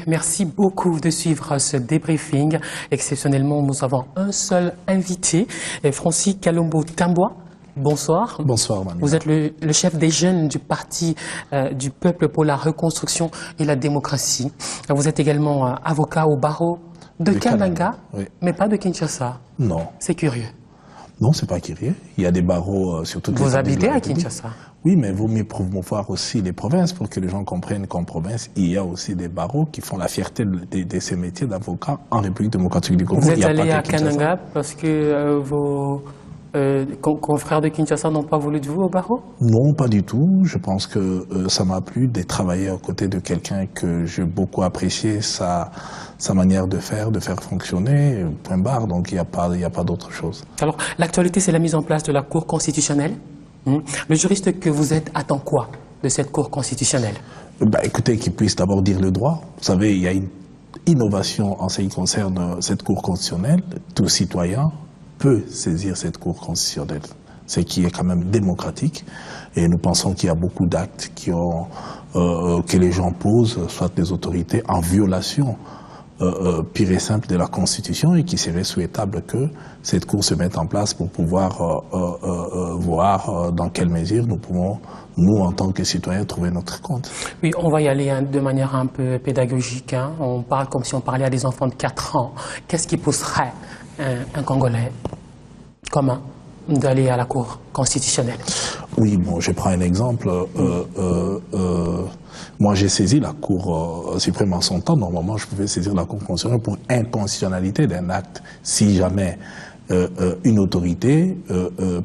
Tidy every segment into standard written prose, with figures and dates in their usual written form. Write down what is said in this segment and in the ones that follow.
merci beaucoup de suivre ce débriefing. Exceptionnellement, nous avons un seul invité, Francis Kalombo Tambwa. Bonsoir. Bonsoir, Manu. Vous êtes le chef des jeunes du Parti du Peuple pour la Reconstruction et la Démocratie. Vous êtes également avocat au barreau de Kananga, oui. Mais pas de Kinshasa. Non. C'est curieux. Non, c'est pas curieux. Il y a des barreaux sur toutes les Vous habitez à Kinshasa? Oui, mais il vaut mieux promouvoir aussi les provinces pour que les gens comprennent qu'en province, il y a aussi des barreaux qui font la fierté de ces métiers d'avocat en République démocratique du Congo. Vous êtes allé à Kananga parce que vos confrères de Kinshasa n'ont pas voulu de vous au barreau? Non, pas du tout. Je pense que ça m'a plu de travailler aux côtés de quelqu'un que j'ai beaucoup apprécié sa manière de faire fonctionner, point barre. Donc il n'y a pas d'autre chose. Alors, l'actualité, c'est la mise en place de la Cour constitutionnelle. Le juriste que vous êtes attend quoi de cette Cour constitutionnelle? Écoutez, qu'il puisse d'abord dire le droit. Vous savez, il y a une innovation en ce qui concerne cette Cour constitutionnelle. Tout citoyen peut saisir cette Cour constitutionnelle, ce qui est quand même démocratique. Et nous pensons qu'il y a beaucoup d'actes que les gens posent, soit des autorités, en violation pure et simple de la Constitution, et qui serait souhaitable que cette Cour se mette en place pour pouvoir voir dans quelle mesure nous pouvons, nous, en tant que citoyens, trouver notre compte. Oui, on va y aller de manière un peu pédagogique. On parle comme si on parlait à des enfants de 4 ans. Qu'est-ce qui pousserait un Congolais commun d'aller à la Cour constitutionnelle? Oui, bon, je prends un exemple. Moi, j'ai saisi la Cour suprême en son temps. Normalement, je pouvais saisir la Cour constitutionnelle pour inconstitutionnalité d'un acte. Si jamais une autorité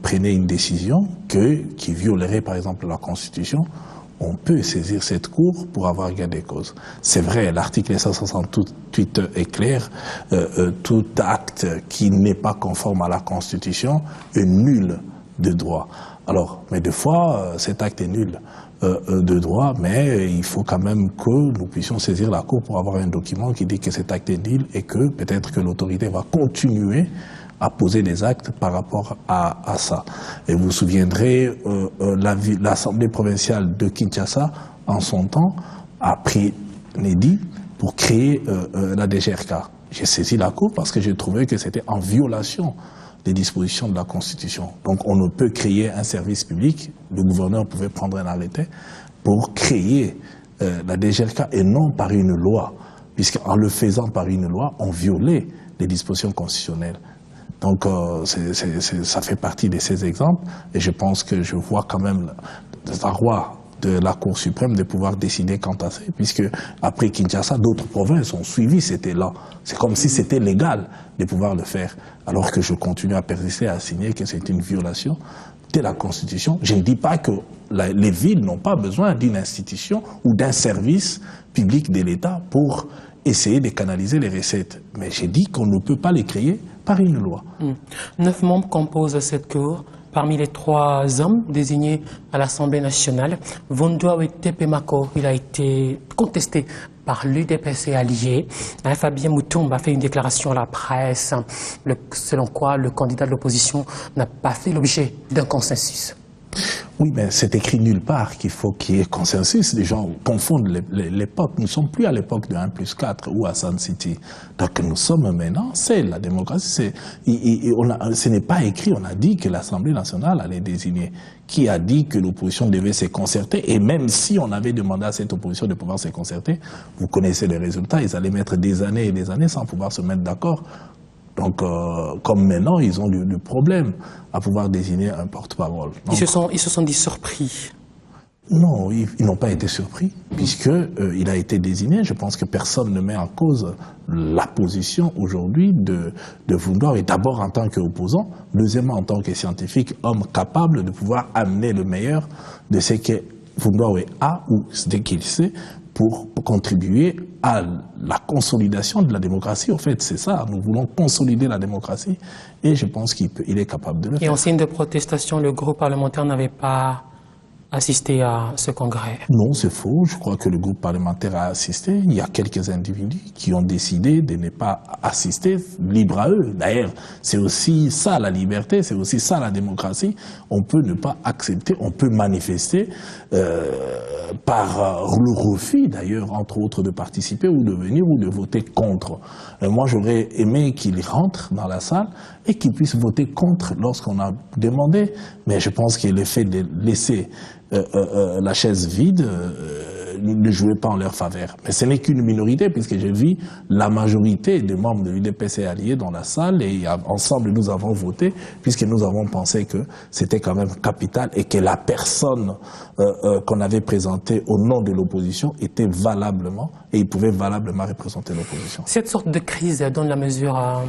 prenait une décision qui violerait, par exemple, la Constitution, on peut saisir cette Cour pour avoir gain de cause. C'est vrai, l'article 168 est clair. Tout acte qui n'est pas conforme à la Constitution est nul de droit. Alors, mais des fois, cet acte est nul de droit, mais il faut quand même que nous puissions saisir la Cour pour avoir un document qui dit que cet acte est nul et que peut-être que l'autorité va continuer à poser des actes par rapport à ça. Et vous vous souviendrez, l'Assemblée provinciale de Kinshasa, en son temps, a pris l'édit pour créer la DGRK. J'ai saisi la Cour parce que j'ai trouvé que c'était en violation des dispositions de la Constitution. Donc on ne peut créer un service public, le gouverneur pouvait prendre un arrêté pour créer la DGRK et non par une loi, puisqu'en le faisant par une loi, on violait les dispositions constitutionnelles. Donc ça fait partie de ces exemples, et je pense que je vois quand même la roi de la Cour suprême de pouvoir décider quant à ça, puisque après Kinshasa, d'autres provinces ont suivi cet élan. C'est comme si c'était légal de pouvoir le faire, alors que je continue à persister, à signer que c'est une violation de la Constitution. Je ne dis pas que les villes n'ont pas besoin d'une institution ou d'un service public de l'État pour essayer de canaliser les recettes. Mais j'ai dit qu'on ne peut pas les créer par une loi. 9 membres composent cette Cour. Parmi les 3 hommes désignés à l'Assemblée nationale, Vundoawe Tepemako, il a été contesté par l'UDPS allié. Fabien Moutoumba a fait une déclaration à la presse, selon quoi le candidat de l'opposition n'a pas fait l'objet d'un consensus. Oui, mais c'est écrit nulle part qu'il faut qu'il y ait consensus. Les gens confondent l'époque. Nous ne sommes plus à l'époque de 1+4 ou à Sun City. Donc nous sommes maintenant, c'est la démocratie. Ce n'est pas écrit, on a dit que l'Assemblée nationale allait désigner. Qui a dit que l'opposition devait se concerter? Et même si on avait demandé à cette opposition de pouvoir se concerter, vous connaissez les résultats, ils allaient mettre des années et des années sans pouvoir se mettre d'accord. Donc, comme maintenant, ils ont du problème à pouvoir désigner un porte-parole. Ils se sont dit surpris. Non, ils n'ont pas été surpris, puisqu'il a été désigné. Je pense que personne ne met en cause la position aujourd'hui de Vundoawe, et d'abord en tant qu'opposant, deuxièmement en tant que scientifique, homme capable de pouvoir amener le meilleur de ce que Vundoawe a ou ce qu'il sait, pour contribuer à la consolidation de la démocratie. En fait, c'est ça. Nous voulons consolider la démocratie et je pense qu'il est capable de le faire. Et en signe de protestation, le groupe parlementaire n'avait pas assisté à ce congrès? Non, c'est faux. Je crois que le groupe parlementaire a assisté. Il y a quelques individus qui ont décidé de ne pas assister, libre à eux. D'ailleurs, c'est aussi ça la liberté, c'est aussi ça la démocratie. On peut ne pas accepter, on peut manifester par le refus d'ailleurs, entre autres, de participer ou de venir ou de voter contre. Moi, j'aurais aimé qu'il rentre dans la salle et qu'il puisse voter contre lorsqu'on a demandé. Mais je pense que le fait de laisser la chaise vide ne jouait pas en leur faveur. Mais ce n'est qu'une minorité, puisque j'ai vu la majorité des membres de l'UDPS alliés dans la salle et ensemble nous avons voté, puisque nous avons pensé que c'était quand même capital et que la personne qu'on avait présentée au nom de l'opposition était valablement, et il pouvait valablement représenter l'opposition. Cette sorte de crise dans la mesure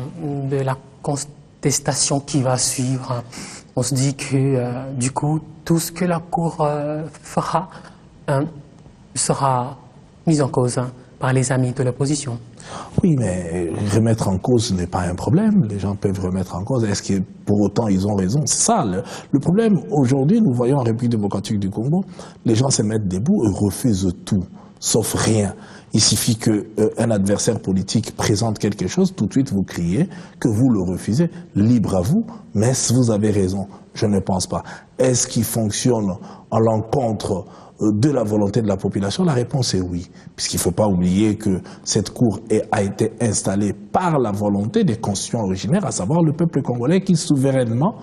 de la contestation qui va suivre, on se dit que du coup, tout ce que la Cour fera sera mis en cause par les amis de l'opposition. Oui, mais remettre en cause n'est pas un problème. Les gens peuvent remettre en cause. Est-ce que pour autant ils ont raison? C'est ça. Le problème, aujourd'hui, nous voyons en République démocratique du Congo, les gens se mettent debout et refusent tout, sauf rien. Il suffit qu'un adversaire politique présente quelque chose, tout de suite vous criez que vous le refusez. Libre à vous, mais vous avez raison. Je ne pense pas. Est-ce qu'il fonctionne à l'encontre de la volonté de la population? La réponse est oui, puisqu'il ne faut pas oublier que cette cour a été installée par la volonté des constituants originaires, à savoir le peuple congolais qui souverainement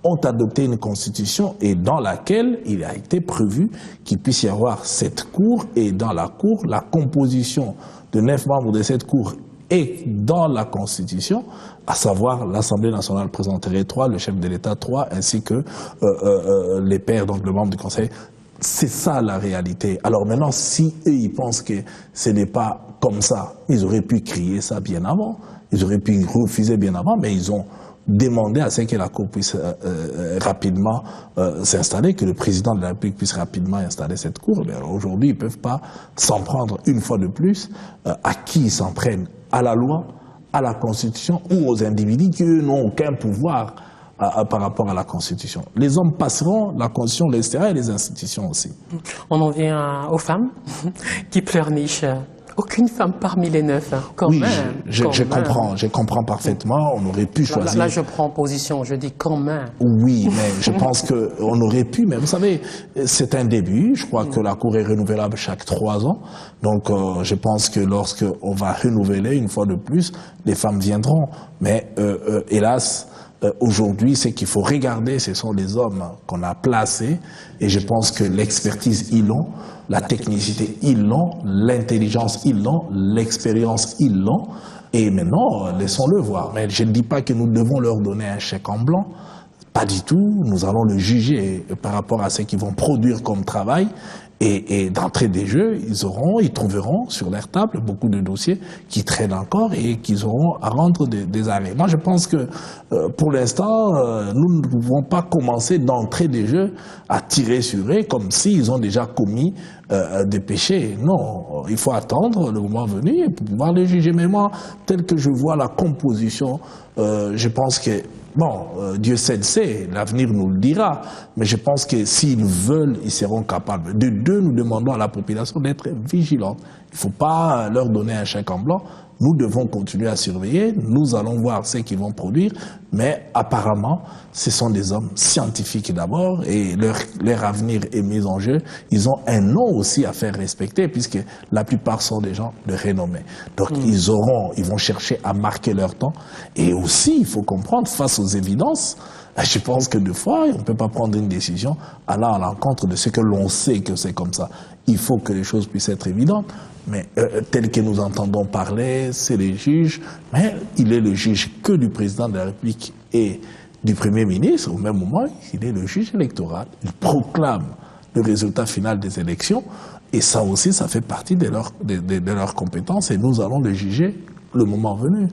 ont adopté une constitution et dans laquelle il a été prévu qu'il puisse y avoir cette cour, et dans la cour, la composition de 9 membres de cette cour est dans la constitution, à savoir l'Assemblée nationale présenterait 3, le chef de l'État 3, ainsi que les pairs, donc le membre du Conseil. C'est ça la réalité. Alors maintenant, si eux, ils pensent que ce n'est pas comme ça, ils auraient pu crier ça bien avant, ils auraient pu refuser bien avant, mais ils ont demandé à ce que la Cour puisse rapidement s'installer, que le président de la République puisse rapidement installer cette Cour. Aujourd'hui, ils ne peuvent pas s'en prendre une fois de plus. À qui ils s'en prennent? À la loi, à la Constitution ou aux individus qui, eux, n'ont aucun pouvoir par rapport à la Constitution. Les hommes passeront, la Constitution les restera et les institutions aussi. On en vient aux femmes qui pleurnichent. Aucune femme parmi les 9, quand oui, même. Je comprends parfaitement, on aurait pu choisir. Là, je prends position, je dis quand même. Oui, mais je pense qu'on aurait pu, mais vous savez, c'est un début. Je crois que la Cour est renouvelable chaque 3 ans. Donc, je pense que lorsqu'on va renouveler une fois de plus, les femmes viendront. Mais, hélas, aujourd'hui, ce qu'il faut regarder, ce sont les hommes qu'on a placés. Et je pense que l'expertise, ils l'ont. La technicité, ils l'ont. L'intelligence, ils l'ont. L'expérience, ils l'ont. Et maintenant, laissons-le voir. Mais je ne dis pas que nous devons leur donner un chèque en blanc. Pas du tout. Nous allons le juger par rapport à ce qu'ils vont produire comme travail. Et d'entrée des jeux, ils trouveront sur leur table beaucoup de dossiers qui traînent encore et qu'ils auront à rendre des arrêts. Moi, je pense que pour l'instant, nous ne pouvons pas commencer d'entrée des jeux à tirer sur eux comme s'ils ont déjà commis des péchés. Non, il faut attendre le moment venu pour pouvoir les juger. Mais moi, tel que je vois la composition, je pense que bon, Dieu sait, l'avenir nous le dira, mais je pense que s'ils veulent, ils seront capables. De deux, nous demandons à la population d'être vigilante. Il ne faut pas leur donner un chèque en blanc. Nous devons continuer à surveiller, nous allons voir ce qu'ils vont produire, mais apparemment, ce sont des hommes scientifiques d'abord, et leur avenir est mis en jeu. Ils ont un nom aussi à faire respecter, puisque la plupart sont des gens de renommée. Donc ils vont chercher à marquer leur temps, et aussi, il faut comprendre, face aux évidences, je pense que des fois, on ne peut pas prendre une décision allant à l'encontre de ce que l'on sait que c'est comme ça. Il faut que les choses puissent être évidentes. Mais tel que nous entendons parler, c'est les juges, mais il est le juge que du président de la République et du Premier ministre. Au même moment, il est le juge électoral. Il proclame le résultat final des élections, et ça aussi, ça fait partie de leurs compétences, et nous allons le juger le moment venu.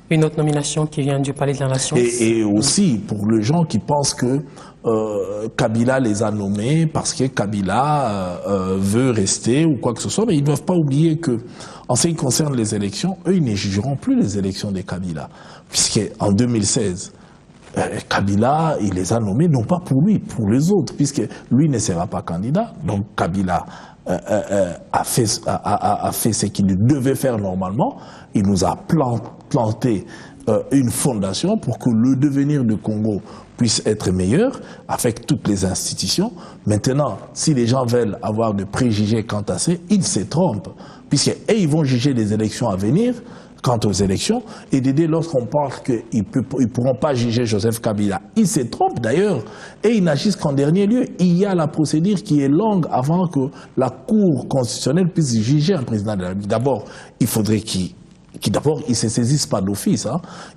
Une autre nomination qui vient du Palais de la Nation. Et aussi, pour les gens qui pensent que Kabila les a nommés parce que Kabila veut rester ou quoi que ce soit, mais ils ne doivent pas oublier que, en ce qui concerne les élections, eux, ils ne jugeront plus les élections des Kabila. Puisqu'en 2016, Kabila, il les a nommés, non pas pour lui, pour les autres, puisque lui ne sera pas candidat. Donc Kabila a fait ce qu'il devait faire normalement. Il nous a planté une fondation pour que le devenir du Congo puisse être meilleure avec toutes les institutions. Maintenant, si les gens veulent avoir de préjugés quant à ça, ils se trompent, puisqu'ils vont juger les élections à venir, quant aux élections, et d'aider lorsqu'on pense qu'ils ne pourront pas juger Joseph Kabila. Ils se trompent d'ailleurs, et ils n'agissent qu'en dernier lieu. Il y a la procédure qui est longue avant que la Cour constitutionnelle puisse juger un président de la République. D'abord, il faudrait qu'il ne se saisisse pas d'office.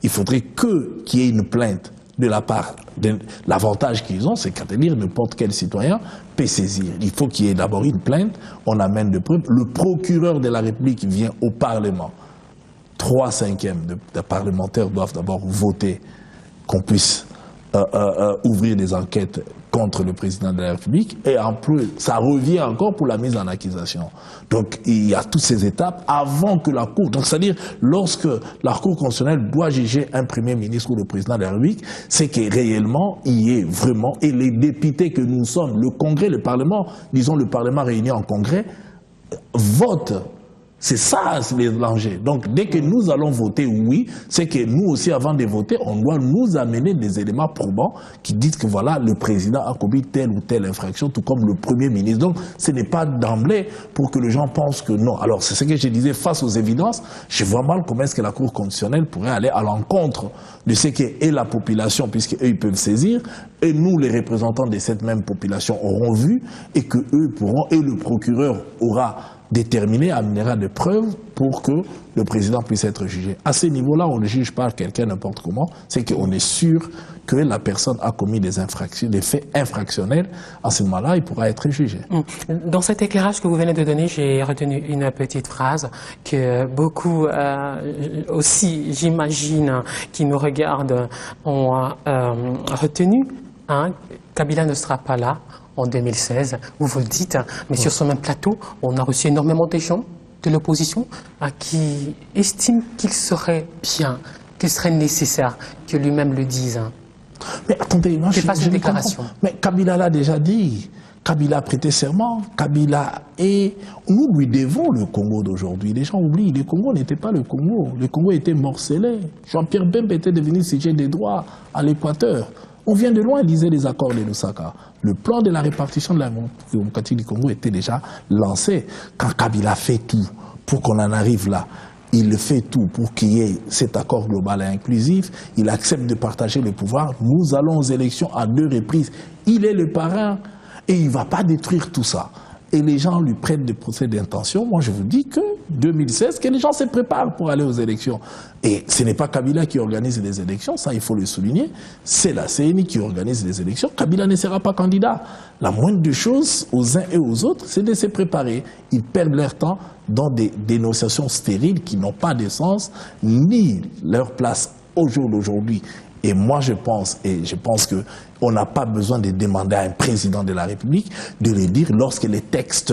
Il faudrait qu'il y ait une plainte de la part de l'avantage qu'ils ont, c'est qu'à dire n'importe quel citoyen peut saisir. Il faut qu'il y ait d'abord une plainte, on amène des preuves, le procureur de la République vient au Parlement. 3/5 des parlementaires doivent d'abord voter qu'on puisse ouvrir des enquêtes contre le président de la République, et en plus, ça revient encore pour la mise en accusation. Donc, il y a toutes ces étapes avant que la Cour, donc c'est-à-dire, lorsque la Cour constitutionnelle doit juger un Premier ministre ou le président de la République, c'est que réellement, il y ait vraiment, et les députés que nous sommes, le Congrès, le Parlement, disons le Parlement réuni en Congrès, votent. C'est ça l'enjeu. Donc, dès que nous allons voter oui, c'est que nous aussi, avant de voter, on doit nous amener des éléments probants qui disent que voilà, le président a commis telle ou telle infraction, tout comme le Premier ministre. Donc, ce n'est pas d'emblée pour que les gens pensent que non. Alors, c'est ce que je disais, face aux évidences, je vois mal comment est-ce que la Cour constitutionnelle pourrait aller à l'encontre de ce qu'est la population, puisqu'eux, ils peuvent saisir, et nous, les représentants de cette même population, auront vu, et que eux pourront, et le procureur aura déterminé, amènera des preuves pour que le président puisse être jugé. À ce niveau-là, on ne juge pas quelqu'un n'importe comment, c'est qu'on est sûr que la personne a commis des infractions, des faits infractionnels. À ce moment-là, il pourra être jugé. Dans cet éclairage que vous venez de donner, j'ai retenu une petite phrase que beaucoup aussi, j'imagine, qui nous regardent, ont retenu. Kabila ne sera pas là en 2016, vous vous le dites, mais sur ce même plateau, on a reçu énormément de gens de l'opposition qui estiment qu'il serait bien, qu'il serait nécessaire que lui-même le dise. Mais attendez, moi, je fasse une déclaration. Mais Kabila l'a déjà dit. Kabila a prêté serment. Kabila est... Nous lui devons le Congo d'aujourd'hui. Les gens oublient, le Congo n'était pas le Congo. Le Congo était morcelé. Jean-Pierre Bemba était devenu sujet des droits à l'Équateur. On vient de loin, lisez les accords de Lusaka. Le plan de la répartition de la démocratie du Congo était déjà lancé. Quand Kabila fait tout pour qu'on en arrive là, il fait tout pour qu'il y ait cet accord global et inclusif, il accepte de partager le pouvoir. Nous allons aux élections à 2 reprises. Il est le parrain et il ne va pas détruire tout ça. Et les gens lui prêtent des procès d'intention. Moi, je vous dis que 2016, que les gens se préparent pour aller aux élections. Et ce n'est pas Kabila qui organise les élections, ça il faut le souligner. C'est la CENI qui organise les élections. Kabila ne sera pas candidat. La moindre des choses aux uns et aux autres, c'est de se préparer. Ils perdent leur temps dans des dénonciations stériles qui n'ont pas de sens, ni leur place au jour d'aujourd'hui. Et moi, je pense qu'on n'a pas besoin de demander à un président de la République de le dire lorsque les textes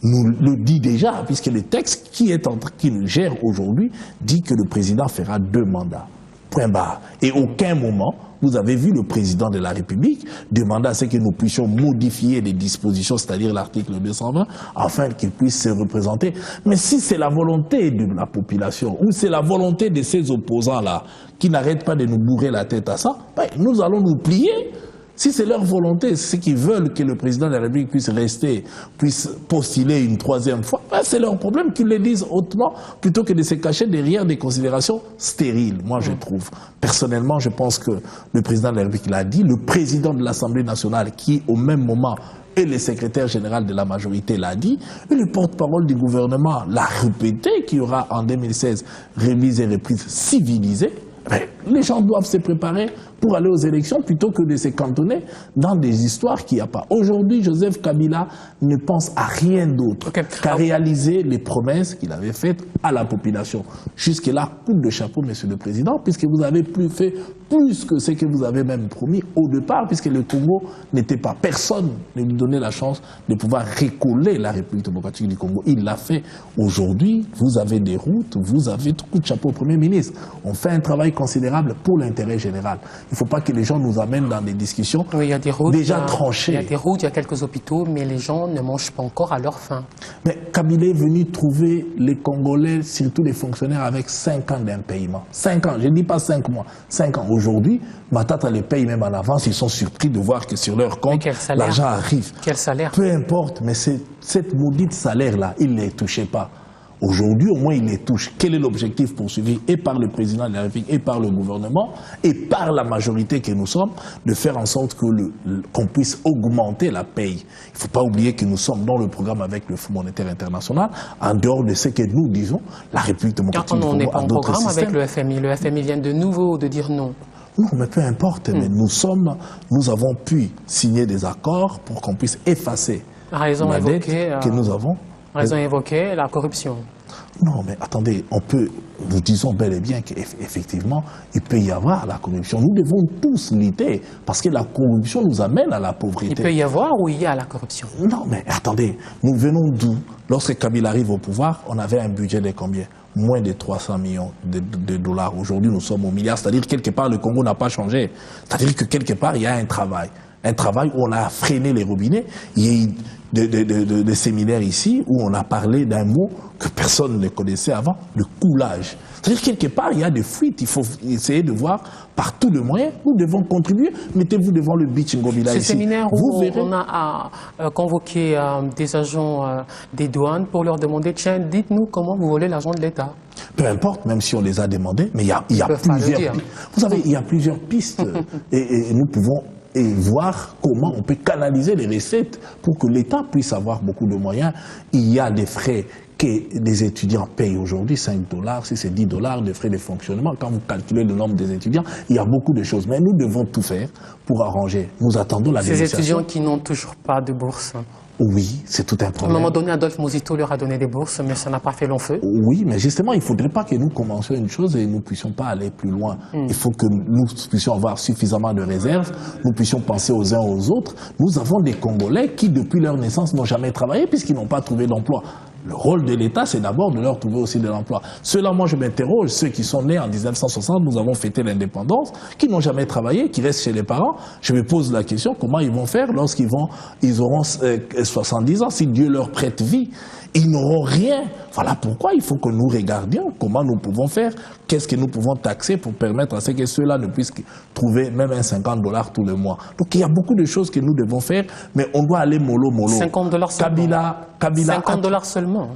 nous le dit déjà, puisque le texte qui nous gère aujourd'hui dit que le président fera 2 mandats. Point barre. Et aucun moment, vous avez vu le président de la République demander à ce que nous puissions modifier les dispositions, c'est-à-dire l'article 220, afin qu'il puisse se représenter. Mais si c'est la volonté de la population, ou c'est la volonté de ces opposants-là, qui n'arrêtent pas de nous bourrer la tête à ça, ben, nous allons nous plier. Si c'est leur volonté, c'est qu'ils veulent que le président de la République puisse rester, puisse postuler une 3e fois, ben c'est leur problème qu'ils le disent hautement, plutôt que de se cacher derrière des considérations stériles, moi je trouve. Personnellement, je pense que le président de la République l'a dit, le président de l'Assemblée nationale, qui au même moment et le secrétaire général de la majorité l'a dit, et le porte-parole du gouvernement l'a répété, qu'il y aura en 2016 remise et reprise civilisée. Les gens doivent se préparer pour aller aux élections plutôt que de se cantonner dans des histoires qu'il n'y a pas. Aujourd'hui, Joseph Kabila ne pense à rien d'autre qu'à réaliser les promesses qu'il avait faites à la population. Jusque-là, coup de chapeau, Monsieur le Président, puisque vous avez fait plus que ce que vous avez même promis au départ, puisque le Congo n'était pas, personne ne lui donnait la chance de pouvoir récoller la République démocratique du Congo. Il l'a fait. Aujourd'hui, vous avez des routes, vous avez coup de chapeau au Premier ministre. On fait un travail considérable préférable pour l'intérêt général. Il ne faut pas que les gens nous amènent dans des discussions déjà tranchées. Il y a des routes, il y a quelques hôpitaux, mais les gens ne mangent pas encore à leur faim. Mais Kabila est venu trouver les Congolais, surtout les fonctionnaires, avec 5 ans d'impayement. 5 ans, je ne dis pas 5 mois, 5 ans. Aujourd'hui, Matata les paye même en avance, ils sont surpris de voir que sur leur compte, l'argent arrive. Quel salaire? Peu importe, mais cette maudite salaire-là, ils ne les touchaient pas. Aujourd'hui, au moins, ils les touchent. Quel est l'objectif poursuivi et par le président de la République et par le gouvernement et par la majorité que nous sommes, de faire en sorte qu'on puisse augmenter la paye. Il ne faut pas oublier que nous sommes dans le programme avec le Fonds monétaire international. En dehors de ce que nous disons, la République démocratique du Congo a d'autres systèmes. On n'est pas en programme avec le FMI. Le FMI vient de nouveau de dire non. Non, mais peu importe. Mais nous avons pu signer des accords pour qu'on puisse effacer la dette que nous avons. Raison évoquée, la corruption. Non, mais attendez, nous disons bel et bien qu'effectivement, il peut y avoir la corruption. Nous devons tous lutter, parce que la corruption nous amène à la pauvreté. Il peut y avoir ou il y a la corruption? Non, mais attendez, nous venons d'où? Lorsque Kabila arrive au pouvoir, on avait un budget de combien? Moins de 300 millions de dollars. Aujourd'hui, nous sommes au milliard. C'est-à-dire que quelque part, le Congo n'a pas changé. C'est-à-dire que quelque part, il y a un travail. Un travail où on a freiné les robinets. Il y a eu des séminaires ici où on a parlé d'un mot que personne ne connaissait avant, le coulage. C'est-à-dire quelque part, il y a des fuites. Il faut essayer de voir par tous les moyens. Nous devons contribuer. Mettez-vous devant le beach Ngobila ici. Ce séminaire où on a convoqué des agents des douanes pour leur demander, tiens, dites-nous comment vous volez l'argent de l'État. Peu importe, même si on les a demandés, mais il y a plusieurs. Vous savez, il y a plusieurs pistes et nous pouvons voir comment on peut canaliser les recettes pour que l'État puisse avoir beaucoup de moyens. Il y a des frais que les étudiants payent aujourd'hui, 5 $, si c'est 10 $, de frais de fonctionnement. Quand vous calculez le nombre des étudiants, il y a beaucoup de choses. Mais nous devons tout faire pour arranger. Nous attendons la négociation. Ces étudiants qui n'ont toujours pas de bourse. Oui, c'est tout un problème. À un moment donné, Adolphe Muzito leur a donné des bourses, mais ça n'a pas fait long feu. Oui, mais justement, il ne faudrait pas que nous commencions une chose et nous ne puissions pas aller plus loin. Il faut que nous puissions avoir suffisamment de réserves, nous puissions penser aux uns aux autres. Nous avons des Congolais qui, depuis leur naissance, n'ont jamais travaillé puisqu'ils n'ont pas trouvé d'emploi. Le rôle de l'État, c'est d'abord de leur trouver aussi de l'emploi. Ceux-là, moi, je m'interroge, ceux qui sont nés en 1960, nous avons fêté l'indépendance, qui n'ont jamais travaillé, qui restent chez les parents. Je me pose la question, comment ils vont faire lorsqu'ils auront 70 ans, si Dieu leur prête vie? Ils n'auront rien. Voilà pourquoi il faut que nous regardions comment nous pouvons faire, qu'est-ce que nous pouvons taxer pour permettre à ce que ceux-là ne puissent trouver même un 50 $ tous les mois. Donc il y a beaucoup de choses que nous devons faire, mais on doit aller mollo. 50 $ seulement. Kabila 50 $ seulement.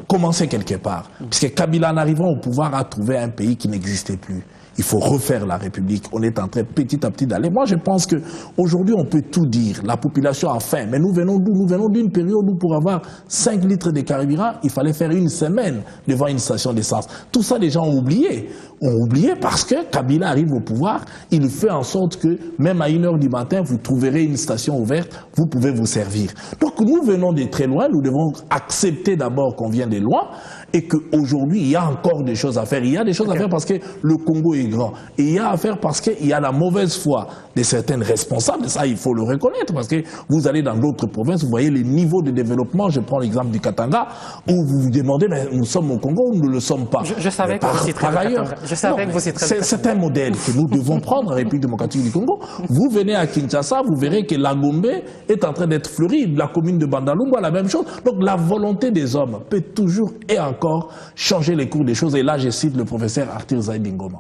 Commencer quelque part. Puisque Kabila, en arrivant au pouvoir, a trouvé un pays qui n'existait plus. Il faut refaire la République. On est en train petit à petit d'aller. Moi, je pense qu'aujourd'hui, on peut tout dire. La population a faim. Mais nous venons d'où? Nous venons d'une période où pour avoir 5 litres de carburant, il fallait faire une semaine devant une station d'essence. Tout ça, les gens ont oublié. Ont oublié parce que Kabila arrive au pouvoir. Il fait en sorte que même à 1 h du matin, vous trouverez une station ouverte. Vous pouvez vous servir. Donc, nous venons de très loin. Nous devons accepter d'abord qu'on vient de loin et qu'aujourd'hui, il y a encore des choses à faire. Il y a des choses à faire parce que le Congo est grand. Et il y a à faire parce qu'il y a la mauvaise foi de certaines responsables. Ça, il faut le reconnaître. Parce que vous allez dans d'autres provinces, vous voyez les niveaux de développement. Je prends l'exemple du Katanga, où vous vous demandez, mais nous sommes au Congo, nous ne le sommes pas. Je savais que vous citerez le Katanga. Je savais que vous citerez le Katanga. C'est un modèle que nous devons prendre en République démocratique du Congo. Vous venez à Kinshasa, vous verrez que la Gombe est en train d'être fleurie. La commune de Bandalungwa, la même chose. Donc la volonté des hommes peut toujours et encore changer les cours des choses. Et là, je cite le professeur Arthur Zaïdi Ngoma.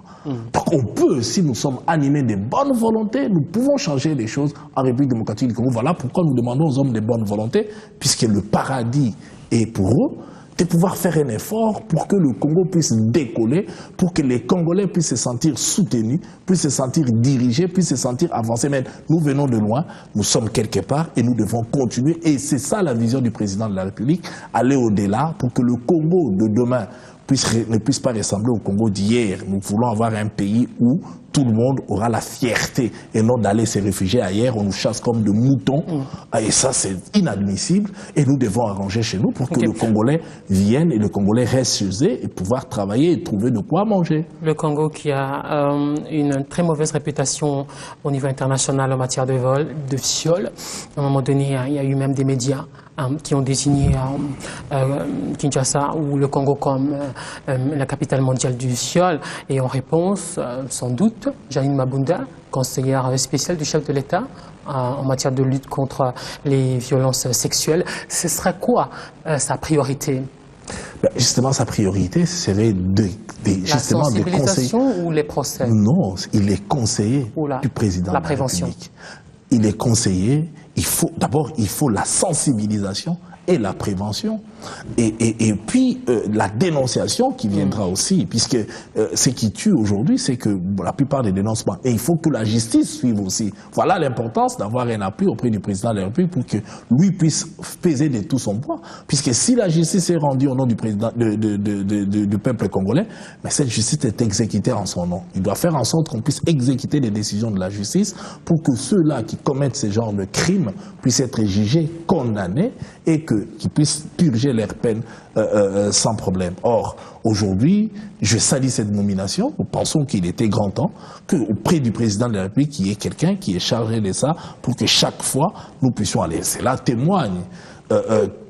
Donc on peut, si nous sommes animés de bonne volonté, nous pouvons changer les choses en République démocratique du Congo. Voilà pourquoi nous demandons aux hommes de bonne volonté, puisque le paradis est pour eux, de pouvoir faire un effort pour que le Congo puisse décoller, pour que les Congolais puissent se sentir soutenus, puissent se sentir dirigés, puissent se sentir avancés. Mais nous venons de loin, nous sommes quelque part et nous devons continuer. Et c'est ça la vision du président de la République, aller au-delà pour que le Congo de demain ne puisse pas ressembler au Congo d'hier. Nous voulons avoir un pays où tout le monde aura la fierté et non d'aller se réfugier ailleurs, on nous chasse comme de moutons. Et ça, c'est inadmissible. Et nous devons arranger chez nous pour que le Congolais vienne et le Congolais reste chez eux et pouvoir travailler et trouver de quoi manger. Le Congo qui a une très mauvaise réputation au niveau international en matière de vol, de viol. À un moment donné, il y a eu même des médias qui ont désigné Kinshasa ou le Congo comme la capitale mondiale du viol. Et en réponse, sans doute, Janine Mabunda, conseillère spéciale du chef de l'État en matière de lutte contre les violences sexuelles, ce serait quoi sa priorité? Justement, sa priorité serait justement la sensibilisation ou les procès? Non, il est conseiller du président de la République. Il est conseiller. D'abord, il faut la sensibilisation et la prévention. Et puis, la dénonciation qui viendra aussi, puisque ce qui tue aujourd'hui, c'est que la plupart des dénoncements, et il faut que la justice suive aussi. Voilà l'importance d'avoir un appui auprès du président de la République pour que lui puisse peser de tout son poids. Puisque si la justice est rendue au nom du président, du peuple congolais, mais cette justice est exécutée en son nom. Il doit faire en sorte qu'on puisse exécuter les décisions de la justice pour que ceux-là qui commettent ce genre de crimes puissent être jugés, condamnés et qu'ils puissent purger leur peine sans problème. Or, aujourd'hui, je salue cette nomination. Nous pensons qu'il était grand temps qu'auprès du président de la République, il y ait quelqu'un qui est chargé de ça pour que chaque fois, nous puissions aller. Cela témoigne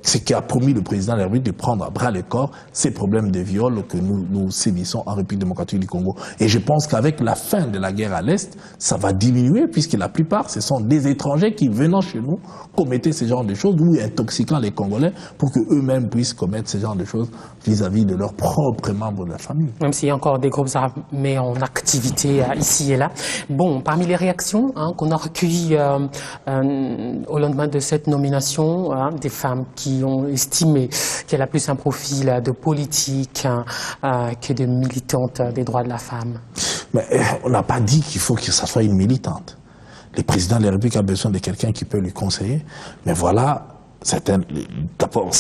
ce qu'a promis le président de la République de prendre à bras le corps ces problèmes de viol que nous sévissons en République démocratique du Congo. Et je pense qu'avec la fin de la guerre à l'Est, ça va diminuer puisque la plupart, ce sont des étrangers qui, venant chez nous, commettaient ce genre de choses ou intoxiquant les Congolais pour qu'eux-mêmes puissent commettre ce genre de choses vis-à-vis de leurs propres membres de la famille. Même s'il y a encore des groupes armés en activité ici et là. Bon, parmi les réactions qu'on a recueillies au lendemain de cette nomination, des femmes qui ont estimé qu'elle a plus un profil de politique que de militante des droits de la femme. Mais on n'a pas dit qu'il faut que ça soit une militante. Le président de la République a besoin de quelqu'un qui peut lui conseiller. Mais voilà, d'abord,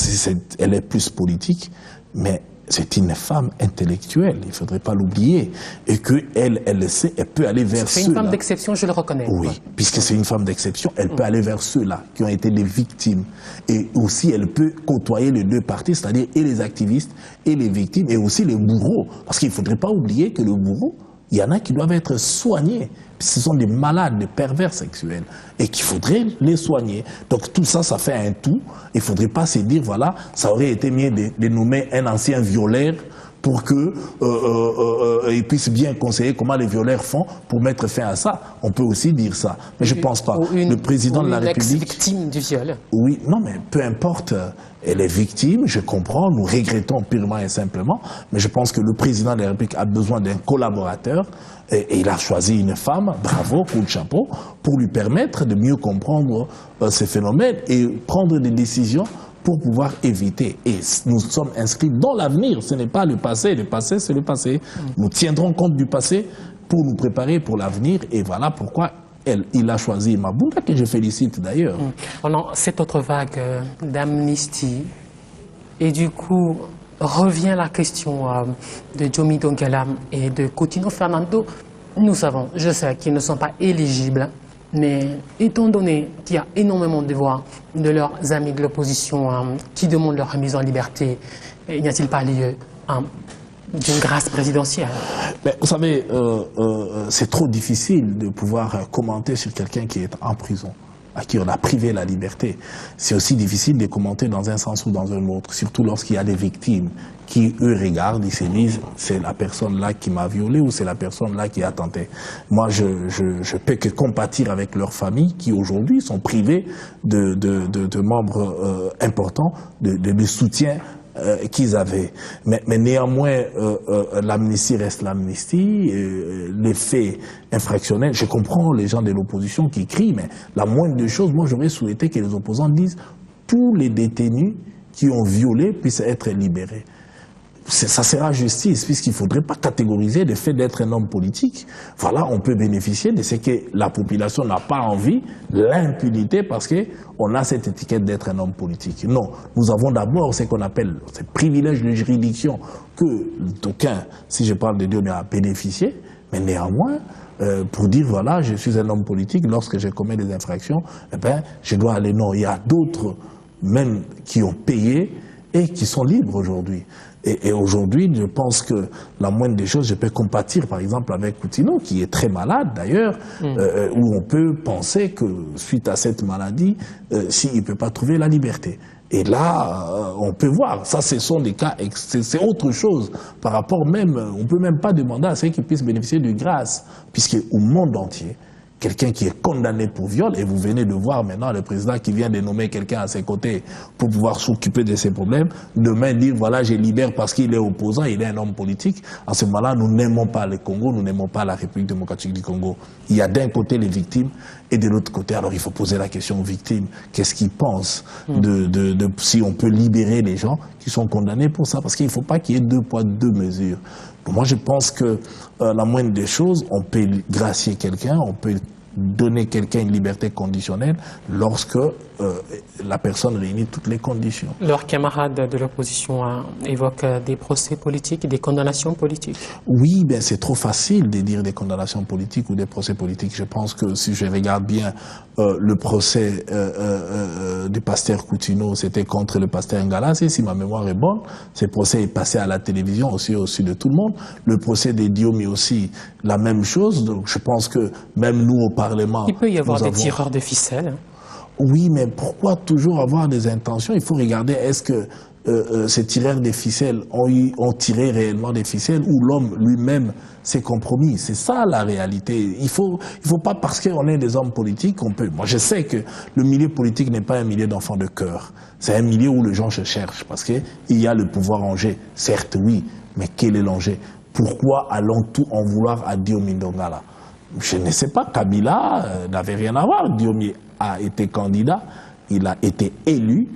elle est plus politique, mais c'est une femme intellectuelle, il ne faudrait pas l'oublier. Et qu'elle, elle sait, elle peut aller vers ceux-là. C'est une femme d'exception, je le reconnais. Oui, puisque c'est une femme d'exception, elle peut aller vers ceux-là qui ont été des victimes. Et aussi, elle peut côtoyer les deux parties, c'est-à-dire et les activistes et les victimes, et aussi les bourreaux. Parce qu'il ne faudrait pas oublier que le bourreau, il y en a qui doivent être soignés. Ce sont des malades, des pervers sexuels, et qu'il faudrait les soigner. Donc tout ça, ça fait un tout. Il ne faudrait pas se dire, voilà, ça aurait été mieux de nommer un ancien violeur pour qu'il puisse bien conseiller comment les violeurs font pour mettre fin à ça. On peut aussi dire ça. Mais je ne pense pas. Le président de la République... Une ex-victime du viol. Oui, non, mais peu importe. Elle est victime, je comprends, nous regrettons purement et simplement, mais je pense que le président de la République a besoin d'un collaborateur et il a choisi une femme, bravo, coup de chapeau, pour lui permettre de mieux comprendre ces phénomènes et prendre des décisions pour pouvoir éviter. Et nous sommes inscrits dans l'avenir, ce n'est pas le passé c'est le passé. Nous tiendrons compte du passé pour nous préparer pour l'avenir et voilà pourquoi il a choisi Mabunda, que je félicite d'ailleurs. On a cette autre vague d'amnistie et du coup revient la question de Djomi Dongala et de Coutinho Fernando. Nous savons, je sais qu'ils ne sont pas éligibles, mais étant donné qu'il y a énormément de voix de leurs amis de l'opposition qui demandent leur remise en liberté, n'y a-t-il pas lieu d'une grâce présidentielle? Mais vous savez, c'est trop difficile de pouvoir commenter sur quelqu'un qui est en prison, à qui on a privé la liberté. C'est aussi difficile de commenter dans un sens ou dans un autre, surtout lorsqu'il y a des victimes qui, eux, regardent, ils se disent, c'est la personne-là qui m'a violé ou c'est la personne-là qui a tenté. Moi, je peux que compatir avec leurs familles qui, aujourd'hui, sont privées de membres importants, de soutien qu'ils avaient. Mais néanmoins, l'amnistie reste l'amnistie, les faits infractionnels. Je comprends les gens de l'opposition qui crient, mais la moindre des choses, moi j'aurais souhaité que les opposants disent tous les détenus qui ont violé puissent être libérés. Ça sera justice, puisqu'il ne faudrait pas catégoriser le fait d'être un homme politique. Voilà, on peut bénéficier de ce que la population n'a pas envie, l'impunité, parce qu'on a cette étiquette d'être un homme politique. Non, nous avons d'abord ce qu'on appelle ces privilèges de juridiction que d'aucuns, si je parle de Dieu, a bénéficié, Mais néanmoins, pour dire, voilà, je suis un homme politique, lorsque je commets des infractions, eh ben, je dois aller. Non, il y a d'autres, même, qui ont payé et qui sont libres aujourd'hui. Et aujourd'hui, je pense que la moindre des choses, je peux compatir, par exemple, avec Coutinho, qui est très malade d'ailleurs, où on peut penser que, suite à cette maladie, s'il ne peut pas trouver la liberté. Et là, on peut voir, ça ce sont des cas, c'est autre chose par rapport même, on ne peut même pas demander à ceux qui puissent bénéficier de grâce, puisque au monde entier, quelqu'un qui est condamné pour viol, et vous venez de voir maintenant le président qui vient de nommer quelqu'un à ses côtés pour pouvoir s'occuper de ses problèmes, demain dire voilà je libère parce qu'il est opposant, il est un homme politique. En ce moment-là, nous n'aimons pas le Congo, nous n'aimons pas la République démocratique du Congo. Il y a d'un côté les victimes et de l'autre côté, alors il faut poser la question aux victimes, qu'est-ce qu'ils pensent de si on peut libérer les gens qui sont condamnés pour ça, parce qu'il ne faut pas qu'il y ait deux poids, deux mesures. Moi, je pense que la moindre des choses, on peut gracier quelqu'un, on peut donner quelqu'un une liberté conditionnelle lorsque la personne réunit toutes les conditions. Leurs camarades de l'opposition évoquent des procès politiques, des condamnations politiques. Oui, ben c'est trop facile de dire des condamnations politiques ou des procès politiques. Je pense que si je regarde bien le procès du pasteur Coutinho, c'était contre le pasteur Ngalassi, si ma mémoire est bonne. Ce procès est passé à la télévision aussi au-dessus de tout le monde. Le procès des Diomi aussi, la même chose. Donc je pense que même nous au Parlement... Il peut y avoir des tireurs de ficelles. Oui, mais pourquoi toujours avoir des intentions? Il faut regarder, est-ce que ces tireurs de ficelles ont tiré réellement des ficelles ou l'homme lui-même s'est compromis? C'est ça la réalité. Il faut pas parce qu'on est des hommes politiques qu'on peut... Moi, je sais que le milieu politique n'est pas un milieu d'enfants de cœur. C'est un milieu où les gens se cherchent parce qu'il y a le pouvoir en jeu. Certes, oui, mais quel est l'enjeu? Pourquoi allons tout en vouloir à Diomi Ndongala? Je ne sais pas, Kabila n'avait rien à voir. Diomi a été candidat, il a été élu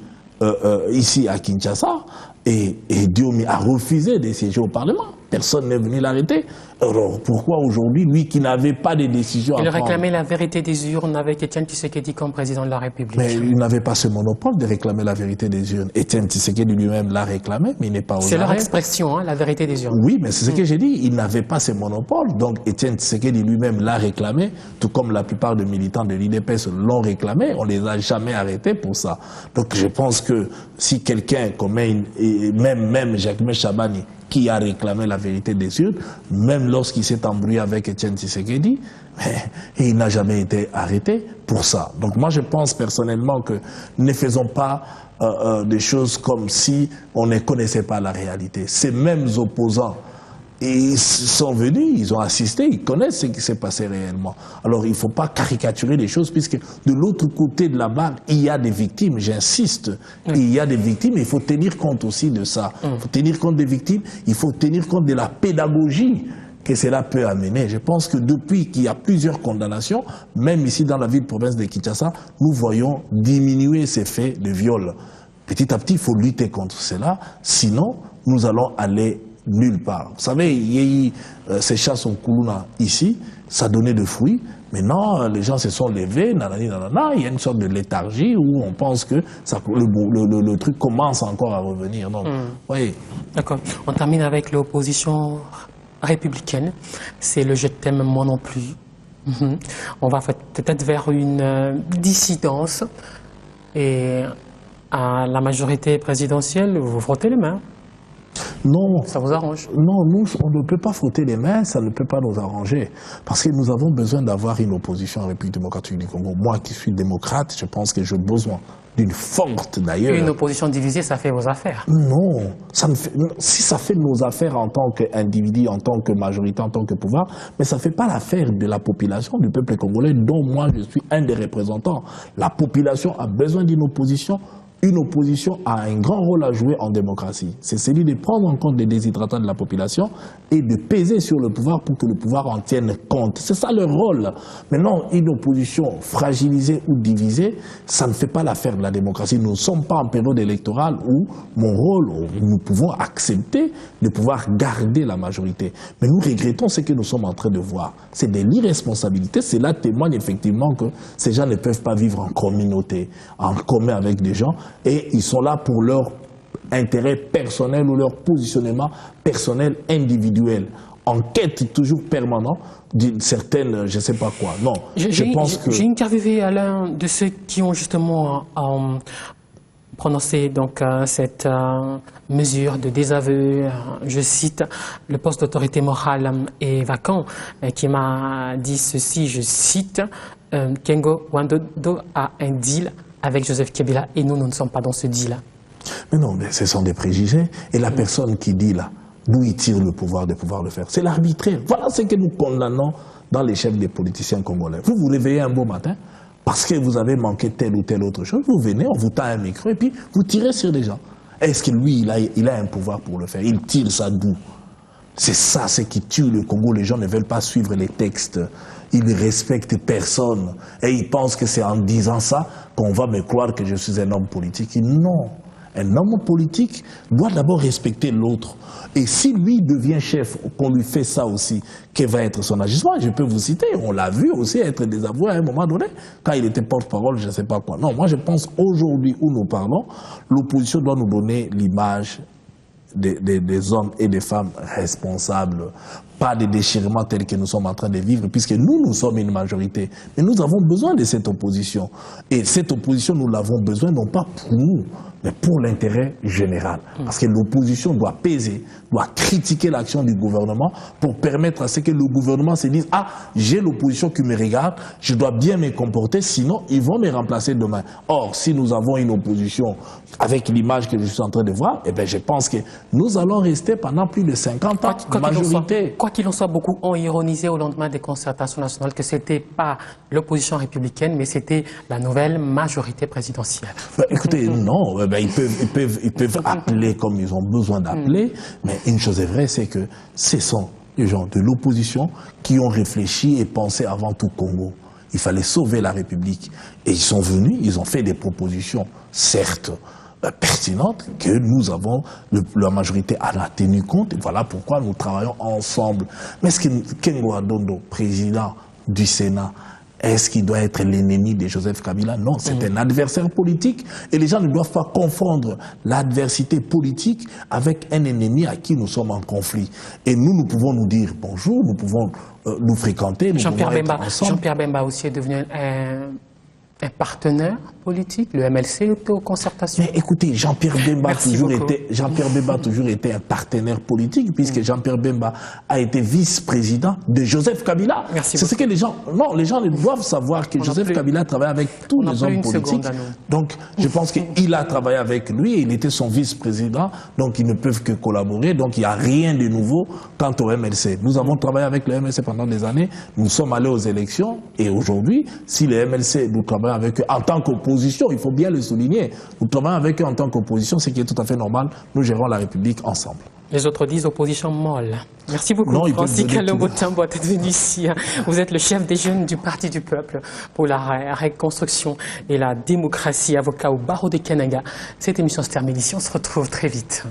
ici à Kinshasa et Diomi a refusé de siéger au Parlement. Personne n'est venu l'arrêter. Alors pourquoi aujourd'hui, lui qui n'avait pas de décision à prendre... Il réclamait la vérité des urnes avec Étienne Tshisekedi comme président de la République. Mais il n'avait pas ce monopole de réclamer la vérité des urnes. Étienne Tshisekedi lui-même l'a réclamé, mais il n'est pas aux arrêts. C'est leur expression, hein, la vérité des urnes. Oui, mais c'est ce que j'ai dit. Il n'avait pas ce monopole. Donc Étienne Tshisekedi lui-même l'a réclamé, tout comme la plupart des militants de l'UDPS l'ont réclamé. On ne les a jamais arrêtés pour ça. Donc je pense que si quelqu'un commet, même Jacques Chabani, qui a réclamé la vérité des urnes, même lorsqu'il s'est embrouillé avec Étienne Tshisekedi, il n'a jamais été arrêté pour ça. Donc moi je pense personnellement que ne faisons pas des choses comme si on ne connaissait pas la réalité. Ces mêmes opposants, ils sont venus, ils ont assisté, ils connaissent ce qui s'est passé réellement. Alors il ne faut pas caricaturer les choses puisque de l'autre côté de la barre, il y a des victimes, j'insiste. Il y a des victimes et il faut tenir compte aussi de ça. Il faut tenir compte des victimes, il faut tenir compte de la pédagogie que cela peut amener. Je pense que depuis qu'il y a plusieurs condamnations, même ici dans la ville-province de Kinshasa, nous voyons diminuer ces faits de viol. Petit à petit, il faut lutter contre cela, sinon nous allons aller nulle part. Vous savez, il y a eu ces chasses en Koulouna ici, ça donnait de fruits. Maintenant, les gens se sont levés, nanani, nanana, il y a une sorte de léthargie où on pense que ça, le truc commence encore à revenir. Donc, voyez. D'accord. On termine avec l'opposition républicaine. C'est le je t'aime moi non plus. On va peut-être vers une dissidence et à la majorité présidentielle, vous frottez les mains. Non. Ça vous arrange? Non, nous, on ne peut pas frotter les mains, ça ne peut pas nous arranger. Parce que nous avons besoin d'avoir une opposition à la République démocratique du Congo. Moi qui suis démocrate, je pense que j'ai besoin d'une forte d'ailleurs. Une opposition divisée, ça fait vos affaires? Non, si ça fait nos affaires en tant qu'individu, en tant que majorité, en tant que pouvoir, mais ça ne fait pas l'affaire de la population, du peuple congolais, dont moi je suis un des représentants. La population a besoin d'une opposition. Une opposition a un grand rôle à jouer en démocratie. C'est celui de prendre en compte les déshydratants de la population et de peser sur le pouvoir pour que le pouvoir en tienne compte. C'est ça le rôle. Maintenant, une opposition fragilisée ou divisée, ça ne fait pas l'affaire de la démocratie. Nous ne sommes pas en période électorale où mon rôle, où nous pouvons accepter de pouvoir garder la majorité. Mais nous regrettons ce que nous sommes en train de voir. C'est de l'irresponsabilité. Cela témoigne effectivement que ces gens ne peuvent pas vivre en communauté, en commun avec des gens. Et ils sont là pour leur intérêt personnel ou leur positionnement personnel individuel. en quête toujours permanente d'une certaine, je ne sais pas quoi. Non, je pense que... J'ai interviewé l'un de ceux qui ont justement prononcé donc, cette mesure de désaveu. Je cite, le poste d'autorité morale est vacant, qui m'a dit ceci, je cite, Kengo Wandodo a un deal avec Joseph Kabila et nous ne sommes pas dans ce deal-là. Mais non, mais ce sont des préjugés. Et la personne qui dit là, d'où il tire le pouvoir de pouvoir le faire, c'est l'arbitraire. Voilà ce que nous condamnons dans les chefs des politiciens congolais. Vous vous réveillez un beau matin, parce que vous avez manqué telle ou telle autre chose, vous venez, on vous tend un micro et puis vous tirez sur des gens. Est-ce que lui, il a un pouvoir pour le faire? Il tire ça d'où? C'est ça, ce qui tue le Congo. Les gens ne veulent pas suivre les textes. Ils ne respectent personne. Et ils pensent que c'est en disant ça qu'on va me croire que je suis un homme politique. Non. Un homme politique doit d'abord respecter l'autre. Et si lui devient chef, qu'on lui fait ça aussi, quel va être son agissement? Je peux vous citer, on l'a vu aussi être désavoué à un moment donné, quand il était porte-parole, je ne sais pas quoi. Non, moi je pense aujourd'hui où nous parlons, l'opposition doit nous donner l'image des hommes et des femmes responsables, pas des déchirements tels que nous sommes en train de vivre, puisque nous sommes une majorité. Mais nous avons besoin de cette opposition. Et cette opposition, nous l'avons besoin, non pas pour nous, mais pour l'intérêt général. Parce que l'opposition doit peser, doit critiquer l'action du gouvernement pour permettre à ce que le gouvernement se dise « Ah, j'ai l'opposition qui me regarde, je dois bien me comporter, sinon ils vont me remplacer demain. » Or, si nous avons une opposition avec l'image que je suis en train de voir, eh bien, je pense que nous allons rester pendant plus de 50 ans en majorité. Quoi qu'il en soit, beaucoup ont ironisé au lendemain des concertations nationales que ce n'était pas l'opposition républicaine, mais c'était la nouvelle majorité présidentielle. Ben, écoutez, non, ben, ils peuvent appeler comme ils ont besoin d'appeler, mais une chose est vraie, c'est que ce sont les gens de l'opposition qui ont réfléchi et pensé avant tout Congo. Il fallait sauver la République. Et ils sont venus, ils ont fait des propositions, certes, pertinentes, que nous avons, la majorité en a tenu compte, et voilà pourquoi nous travaillons ensemble. Mais est-ce que Kengo Adondo, président du Sénat, est-ce qu'il doit être l'ennemi de Joseph Kabila? Non, c'est un adversaire politique, et les gens ne doivent pas confondre l'adversité politique avec un ennemi à qui nous sommes en conflit. Et nous pouvons nous dire bonjour, nous pouvons nous fréquenter, nous pouvons être ensemble. Jean-Pierre Bemba aussi est devenu un partenaire politique, le MLC était aux concertations. Mais écoutez, Jean-Pierre Bemba toujours été un partenaire politique, puisque Jean-Pierre Bemba a été vice-président de Joseph Kabila. C'est ce que les gens... Non, les gens doivent savoir que Joseph Kabila travaille avec tous les hommes politiques. Donc, je pense qu'il a travaillé avec lui, et il était son vice-président, donc ils ne peuvent que collaborer. Donc, il n'y a rien de nouveau quant au MLC. Nous avons travaillé avec le MLC pendant des années, nous sommes allés aux élections, et aujourd'hui, si le MLC, nous travaillons avec eux en tant qu'opposition, il faut bien le souligner. Nous travaillons avec eux en tant qu'opposition, ce qui est tout à fait normal. Nous gérons la République ensemble. Les autres disent opposition molle. Merci beaucoup, Francis Kalombo Tambo, d'être venu ici. Vous êtes le chef des jeunes du Parti du Peuple pour la reconstruction et la démocratie, avocat au barreau de Kananga. Cette émission se termine ici. On se retrouve très vite.